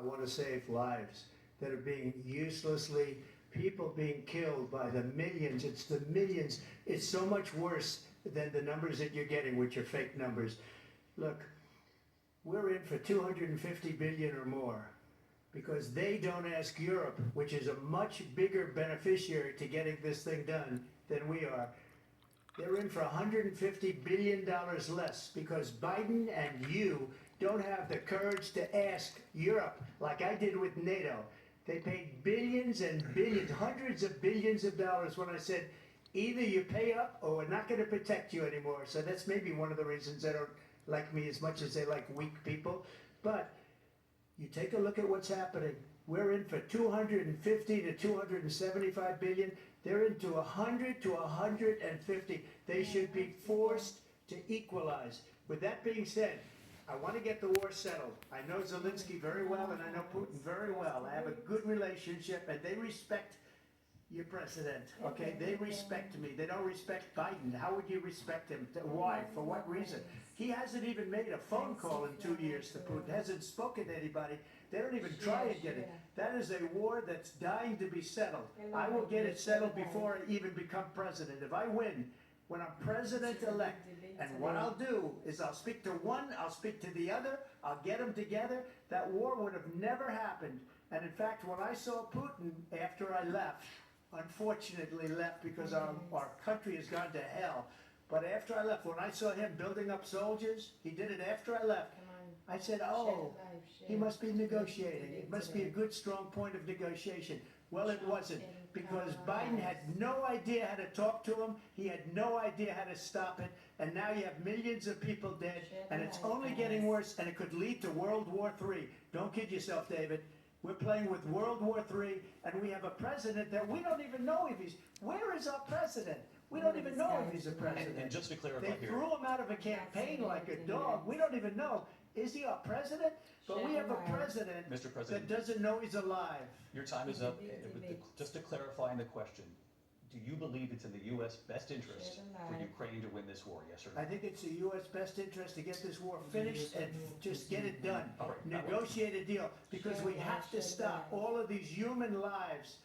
want to save lives that are being uselessly, people being killed by the millions. It's the millions. It's so much worse than the numbers that you're getting, which are fake numbers. Look, we're in for 250 billion or more because they don't ask Europe, which is a much bigger beneficiary to getting this thing done than we are. They're in for $150 billion less because Biden and you don't have the courage to ask Europe like I did with NATO. They paid billions and billions, hundreds of billions of dollars when I said, either you pay up or we're not going to protect you anymore. So that's maybe one of the reasons they don't like me as much as they like weak people. But you take a look at what's happening. We're in for 250 to 275 billion. They're into 100 to 150. They should be forced to equalize. With that being said, I want to get the war settled. I know Zelensky very well, and I know Putin very well. I have a good relationship, and they respect your president, okay? They respect me. They don't respect Biden. How would you respect him? Why? For what reason? He hasn't even made a phone call in 2 years to Putin. Hasn't spoken to anybody. They don't even try and get it. That is a war that's dying to be settled. I will get it settled before I even become president. If I win, when I'm president-elect, and what I'll do is I'll speak to one, I'll speak to the other, I'll get them together. That war would have never happened. And in fact, when I saw Putin after I left, unfortunately left because our country has gone to hell. But after I left, when I saw him building up soldiers, he did it after I left. I said, oh, he must be negotiating. It must be a good, strong point of negotiation. Well, it wasn't, because Biden had no idea how to talk to him. He had no idea how to stop it. And now you have millions of people dead, and it's only getting worse, and it could lead to World War III. Don't kid yourself, David. We're playing with World War III, and we have a president that we don't even know if he's... Where is our president? We don't even know if he's a president. And just to clarify They here, threw him out of a campaign like a dog. We don't even know. Is he our president? But we have a president, Mr. President, that doesn't know he's alive. your time is up. Just to clarify in the question, do you believe it's in the U.S. best interest for Ukraine to win this war, yes or no? I think it's the U.S. best interest to get this war finished and just get it done. All right. Negotiate a deal, because we have to stop all of these human lives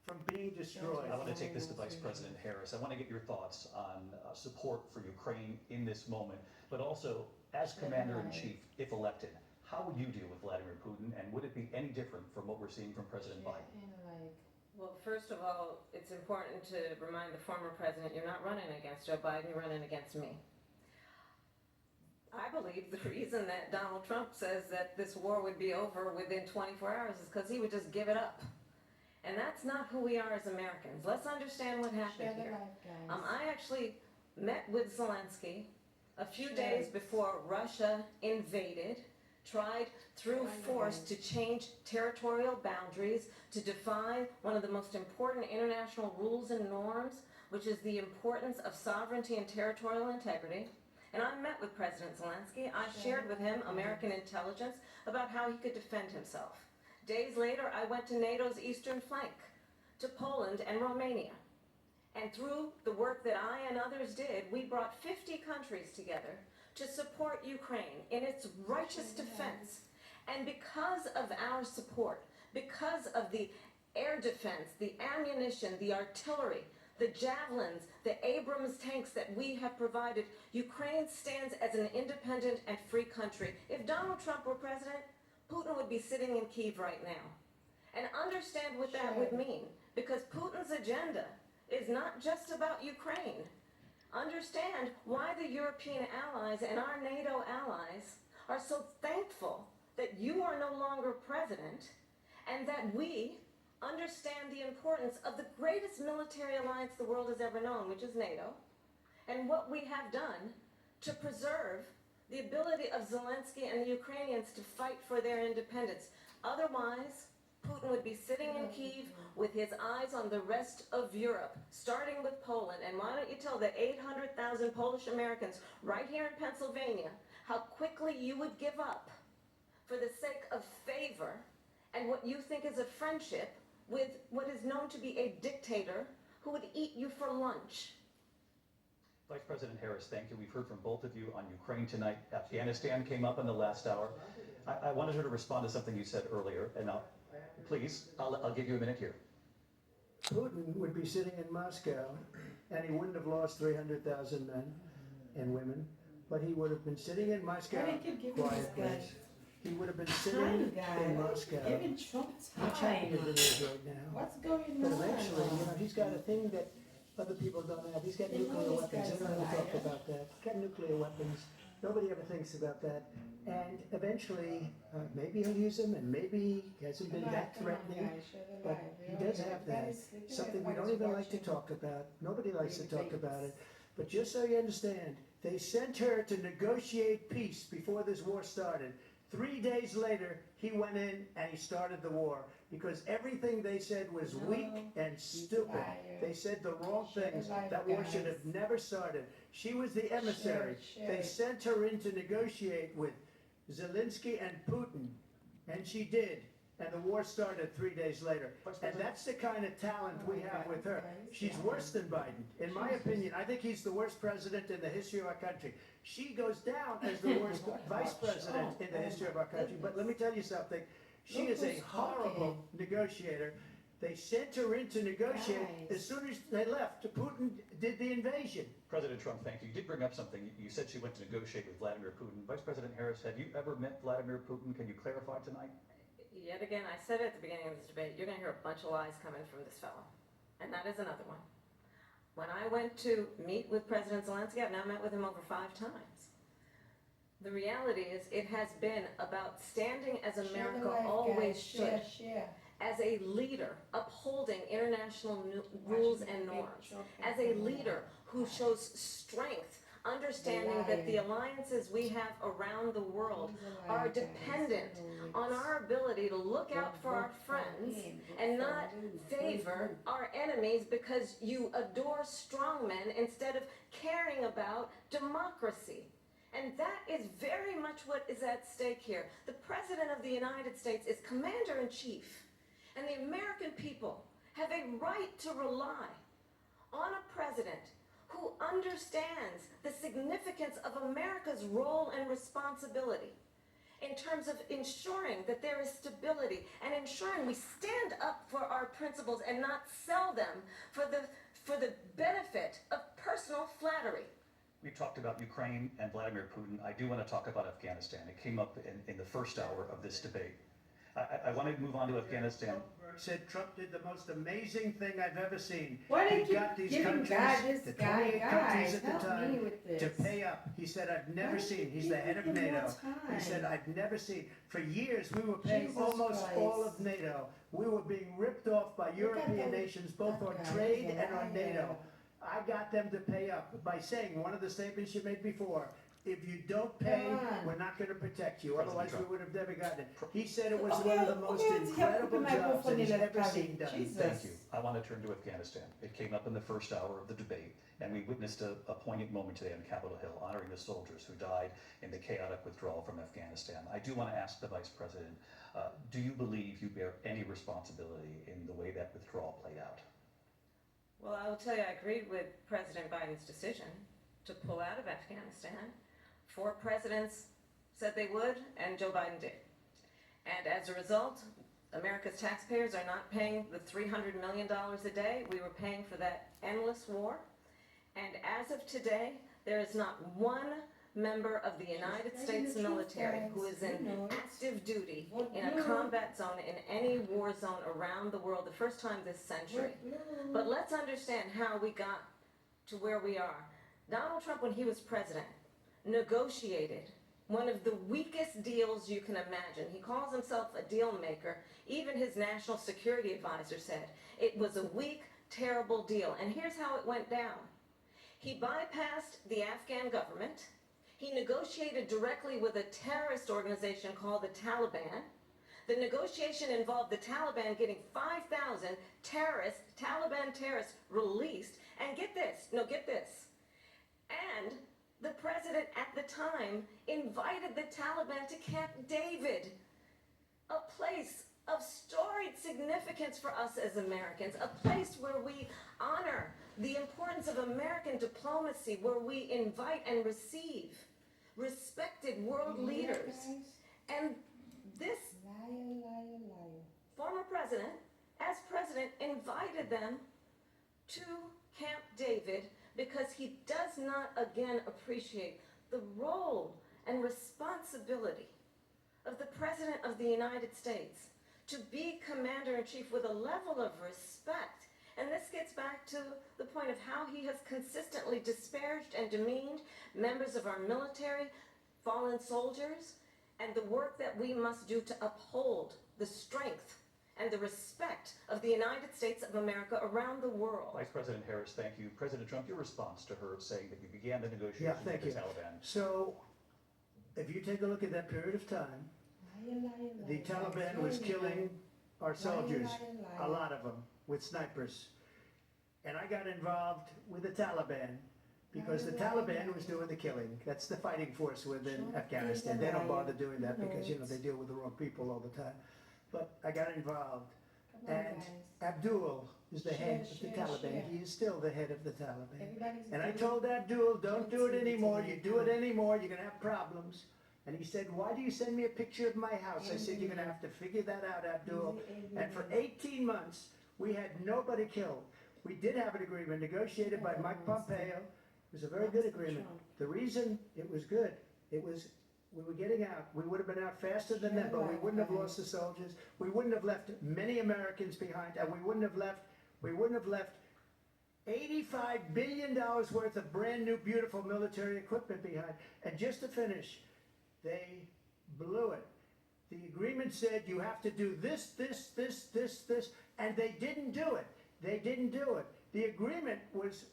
from being destroyed. I want to take this to Vice President Harris. I want to get your thoughts on support for Ukraine in this moment, but also as Commander-in-Chief, if elected, how would you deal with Vladimir Putin, and would it be any different from what we're seeing from President Biden? Well, first of all, it's important to remind the former president you're not running against Joe Biden, you're running against me. I believe the reason that Donald Trump says that this war would be over within 24 hours is because he would just give it up. And that's not who we are as Americans. Let's understand what happened here. I actually met with Zelensky a few days before Russia invaded, tried through force to change territorial boundaries, to define one of the most important international rules and norms, which is the importance of sovereignty and territorial integrity. And I met with President Zelensky. I shared with him American intelligence about how he could defend himself. Days later, I went to NATO's eastern flank, to Poland and Romania. And through the work that I and others did, we brought 50 countries together to support Ukraine in its righteous defense. And because of our support, because of the air defense, the ammunition, the artillery, the javelins, the Abrams tanks that we have provided, Ukraine stands as an independent and free country. If Donald Trump were president, Putin would be sitting in Kyiv right now. And understand what that would mean, because Putin's agenda is not just about Ukraine. Understand why the European allies and our NATO allies are so thankful that you are no longer president, and that we understand the importance of the greatest military alliance the world has ever known, which is NATO, and what we have done to preserve the ability of Zelensky and the Ukrainians to fight for their independence. Otherwise, Putin would be sitting in Kyiv with his eyes on the rest of Europe, starting with Poland. And why don't you tell the 800,000 Polish Americans right here in Pennsylvania how quickly you would give up for the sake of favor and what you think is a friendship with what is known to be a dictator who would eat you for lunch. Vice President Harris, thank you. We've heard from both of you on Ukraine tonight. Afghanistan came up in the last hour. I wanted her to respond to something you said earlier, and please, I'll give you a minute here. Putin would be sitting in Moscow, and he wouldn't have lost 300,000 men and women, but he would have been sitting in Moscow. Quiet, please. He would have been sitting in Moscow. Giving Trump Much happier than he is right now. What's going But on? eventually, he's got a thing that other people don't have. He's got nuclear weapons. They don't ever talk about that. He's got nuclear weapons. Nobody ever thinks about that. And eventually, maybe he'll use them, and maybe he hasn't been that threatening. But he does have that. Something we don't even like to talk about. Nobody likes to talk about it. But just so you understand, they sent her to negotiate peace before this war started. 3 days later, he went in and he started the war because everything they said was weak and stupid. They said the wrong things. That war should have never started. She was the emissary. They sent her in to negotiate with Zelensky and Putin, and she did. And the war started 3 days later. And that's the kind of talent we have with her. She's worse than Biden. In my opinion, I think he's the worst president in the history of our country. She goes down as the worst vice president in the history of our country. But let me tell you something. She is a horrible negotiator. They sent her in to negotiate. As soon as they left, Putin did the invasion. President Trump, thank you. You did bring up something. You said she went to negotiate with Vladimir Putin. Vice President Harris, have you ever met Vladimir Putin? Can you clarify tonight? Yet again, I said at the beginning of this debate, you're going to hear a bunch of lies coming from this fellow. And that is another one. When I went to meet with President Zelensky, I've now met with him over 5 times. The reality is it has been about standing as America always should, as a leader, upholding international rules and norms, as a leader who shows strength, understanding that the alliances we have around the world are dependent on our ability to look out for our friends and not favor our enemies because you adore strongmen instead of caring about democracy. And that is very much what is at stake here. The President of the United States is Commander-in-Chief, and the American people have a right to rely on a president who understands the significance of America's role and responsibility in terms of ensuring that there is stability and ensuring we stand up for our principles and not sell them for the benefit of personal flattery. We talked about Ukraine and Vladimir Putin. I do want to talk about Afghanistan. It came up in the first hour of this debate. I want to move on to Afghanistan. Said Trump did the most amazing thing I've ever seen. Why He did you got these give him countries, this the 28 guy, countries guys? at the Help time, me with this. to pay up. He said, I've never Why seen, did he's you the head of give him NATO. more He said, time? I've never seen. For years, we were paying Jesus almost Christ. all of NATO. We were being ripped off by European nations, both on trade and on NATO. I got them to pay up by saying, one of the statements you made before, if you don't pay, we're not going to protect you. Otherwise, we would have never gotten it. He said it was one of the most incredible jobs that he's ever seen done. Thank you. I want to turn to Afghanistan. It came up in the first hour of the debate, and we witnessed a poignant moment today on Capitol Hill, honoring the soldiers who died in the chaotic withdrawal from Afghanistan. I do want to ask the Vice President, do you believe you bear any responsibility in the way that withdrawal played out? Well, I will tell you, I agreed with President Biden's decision to pull out of Afghanistan. 4 presidents said they would, and Joe Biden did. And as a result, America's taxpayers are not paying the $300 million a day we were paying for that endless war. And as of today, there is not one member of the United States military who is in active duty in a combat zone in any war zone around the world, the first time this century. But let's understand how we got to where we are. Donald Trump, when he was president, negotiated one of the weakest deals you can imagine. He calls himself a deal maker. Even his national security advisor said it was a weak, terrible deal. And here's how it went down. He bypassed the Afghan government. He negotiated directly with a terrorist organization called the Taliban. The negotiation involved the Taliban getting 5,000 Taliban terrorists released. And get this, and the president at the time invited the Taliban to Camp David, a place of storied significance for us as Americans, a place where we honor the importance of American diplomacy, where we invite and receive respected world leaders. And this former president, as president, invited them to Camp David because he does not again appreciate the role and responsibility of the President of the United States to be commander-in-chief with a level of respect. And this gets back to the point of how he has consistently disparaged and demeaned members of our military, fallen soldiers, and the work that we must do to uphold the strength and the respect of the United States of America around the world. Vice President Harris, thank you. President Trump, your response to her saying that you began the negotiations Yeah, with thank the you. Taliban. So, if you take a look at that period of time, the Taliban was killing our soldiers, a lot of them, with snipers. And I got involved with the Taliban because the Taliban was doing the killing. That's the fighting force within Afghanistan. They don't bother doing that because, you know, they deal with the wrong people all the time. But I got involved. And Abdul is the head of the Taliban. He is still the head of the Taliban. And I told Abdul, don't do it anymore. You do it anymore, you're going to have problems. And he said, why do you send me a picture of my house? I said, you're going to have to figure that out, Abdul. And for 18 months, we had nobody killed. We did have an agreement negotiated by Mike Pompeo. It was a very good agreement. The reason it was good, it was we were getting out. We would have been out faster than them, but we wouldn't have lost the soldiers. We wouldn't have left many Americans behind, and we wouldn't have left $85 billion worth of brand new, beautiful military equipment behind. And just to finish, they blew it. The agreement said you have to do this, and they didn't do it. They didn't do it. The agreement was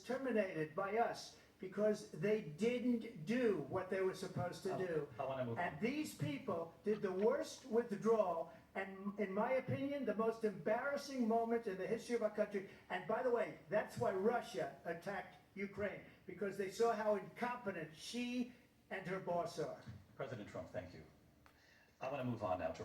terminated by us because they didn't do what they were supposed to do. I want to move on. And these people did the worst withdrawal, and in my opinion, the most embarrassing moment in the history of our country. And by the way, that's why Russia attacked Ukraine, because they saw how incompetent she and her boss are. President Trump, thank you. I want to move on now to